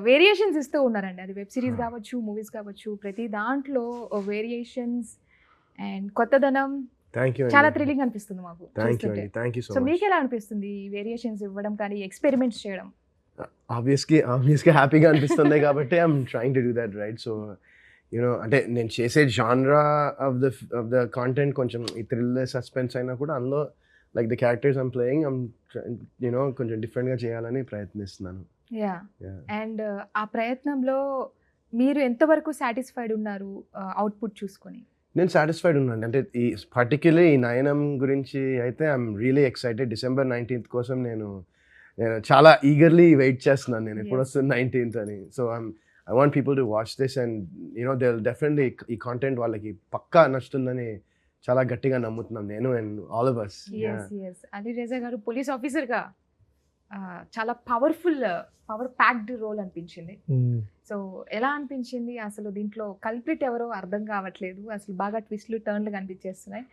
Variations ఇస్తూ ఉన్నారండి. అది వెబ్ సిరీస్ కావచ్చు, మూవీస్ కావచ్చు, ప్రతి దాంట్లో వేరియేషన్స్ అండ్ కొత్తదనం చాలా థ్రిల్లింగ్ అనిపిస్తుంది మాకు చూస్తుంటే. సో మీకు ఎలా అనిపిస్తుంది ఈ వేరియేషన్స్ ఇవ్వడం కానీ ఎక్స్పెరిమెంట్స్ చేయడం? ఆబ్వియస్గా హ్యాపీగా అనిపిస్తుంది కాబట్టి I'm trying to do that, right? So you know అంటే నేను చేసే జాన్రా ఆఫ్ ద కాంటెంట్ కొంచెం ఈ థ్రిల్లర్ సస్పెన్స్ అయినా కూడా అందులో like the characters I'm playing you know కొంచెం డిఫరెంట్గా చేయాలని ప్రయత్నిస్తున్నాను. యా, అండ్ ఆ ప్రయత్నంలో మీరు ఎంతవరకు సాటిస్ఫైడ్ ఉన్నారు అవుట్పుట్ చూసుకొని? నేను సాటిస్ఫైడ్ ఉన్నాను. అంటే ఈ పర్టిక్యులర్ ఈ నయనం గురించి అయితే I'm really excited. December 19th కోసం నేను చాలా ఈగర్లీ వెయిట్ చేస్తున్నాను. నేను ఎప్పుడు వస్తుంది 19th అని. So I want people to watch this and you know they will definitely ఈ కాంటెంట్ వాళ్ళకి పక్కా నచ్చుతుందని చాలా గట్టిగా నమ్ముతున్నాం నేను and all of us. Alireza గారు పోలీస్ ఆఫీసర్గా చాలా పవర్ ప్యాక్డ్ రోల్ అనిపించింది. సో ఎలా అనిపించింది అసలు? దీంట్లో కల్ప్రిట్ ఎవరో అర్థం కావట్లేదు, అసలు బాగా ట్విస్ట్లు టర్న్లు కనిపించేస్తున్నాయి.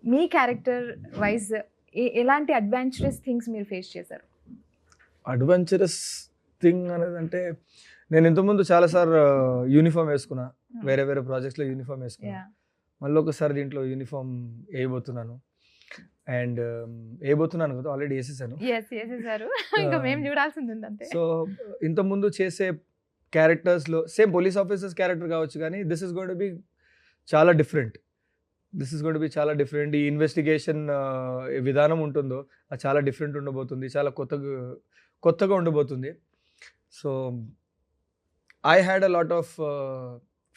మీ క్యారెక్టర్ వైజ్ ఎలాంటి అడ్వెంచరస్ థింగ్స్ మీరు ఫేస్ చేశారు? అడ్వెంచరస్ థింగ్ అనేది అంటే నేను ఇంతకుముందు చాలాసార్లు యూనిఫామ్ వేసుకున్నా, వేరే వేరే ప్రాజెక్ట్స్లో యూనిఫామ్ వేసుకున్నా. మళ్ళీ ఒకసారి దీంట్లో యూనిఫామ్ వేయబోతున్నాను అండ్ వేయబోతున్నాను కదా, ఆల్రెడీ వేసేసాను. ఇంకా మేము చూడాల్సింది ఉందంటే. సో ఇంతకుముందు చేసే క్యారెక్టర్స్లో సేమ్ పోలీస్ ఆఫీసర్స్ క్యారెక్టర్ కావచ్చు, కానీ this is going to be చాలా డిఫరెంట్. ఈ ఇన్వెస్టిగేషన్ విధానం ఉంటుందో అది చాలా డిఫరెంట్ ఉండబోతుంది, చాలా కొత్తగా ఉండబోతుంది. So I had a lot of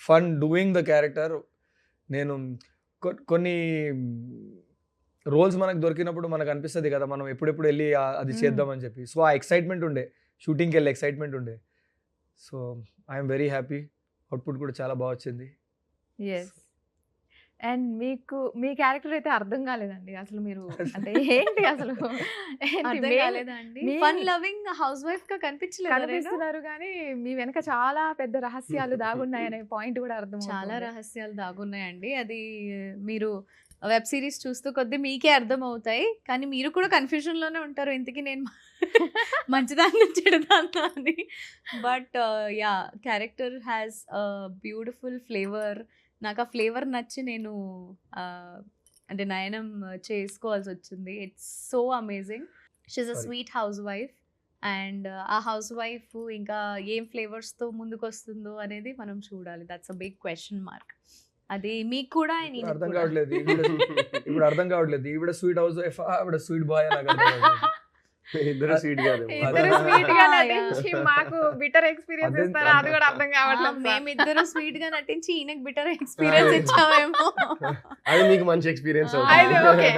fun doing the character. నేను కొన్ని రోల్స్ మనకు దొరికినప్పుడు మనకు అనిపిస్తుంది కదా, మనం ఎప్పుడెప్పుడు వెళ్ళి అది చేద్దామని చెప్పి. సో ఆ ఎక్సైట్మెంట్ ఉండే, షూటింగ్కి వెళ్ళి ఎక్సైట్మెంట్ ఉండే. So I'm very happy. Output కూడా చాలా బాగా వచ్చింది. అండ్ మీకు మీ క్యారెక్టర్ అయితే అర్థం కాలేదండి అసలు. మీరు అంటే ఏంటి అసలు ఫన్ లవింగ్ హౌస్ వైఫ్ గా కనిపిస్తున్నారు, కానీ మీ వెనక చాలా పెద్ద రహస్యాలు దాగున్నాయనే పాయింట్ కూడా అర్థం. చాలా రహస్యాలు దాగున్నాయండి. అది మీరు వెబ్ సిరీస్ చూస్తూ కొద్దీ మీకే అర్థం అవుతాయి, కానీ మీరు కూడా కన్ఫ్యూజన్ లోనే ఉంటారు, ఇంతకీ నేను మంచిదాన్ని చెడుదాన్నా అని. But yeah, character has beautiful flavour. నాకు ఆ ఫ్లేవర్ నచ్చి నేను అంటే నయనం చేసుకోవాల్సి వచ్చింది. It's so amazing. She's a sweet house wife and ఆ హౌస్ వైఫ్ ఇంకా ఏం ఫ్లేవర్స్తో ముందుకు వస్తుందో అనేది మనం చూడాలి. That's a big question mark. అది మీకు కూడా అర్థం కావట్లేదు. ఇప్పుడు అర్థం కావట్లేదు, ఈవిడ స్వీట్ హౌస్ వైఫ్, ఆవిడ స్వీట్ బాయ్. ఇద్దరు స్వీట్ గా నటించి మాకు బిటర్ ఎక్స్పీరియన్స్ ఇస్తారా అది కూడా అర్థం కావట్లేదు. మేమిద్దరు స్వీట్ గా నటించి ఈయనకు బిటర్ ఎక్స్పీరియన్స్ ఇచ్చామేమో. అది మీకు మంచి ఎక్స్పీరియన్స్ అవుతుంది.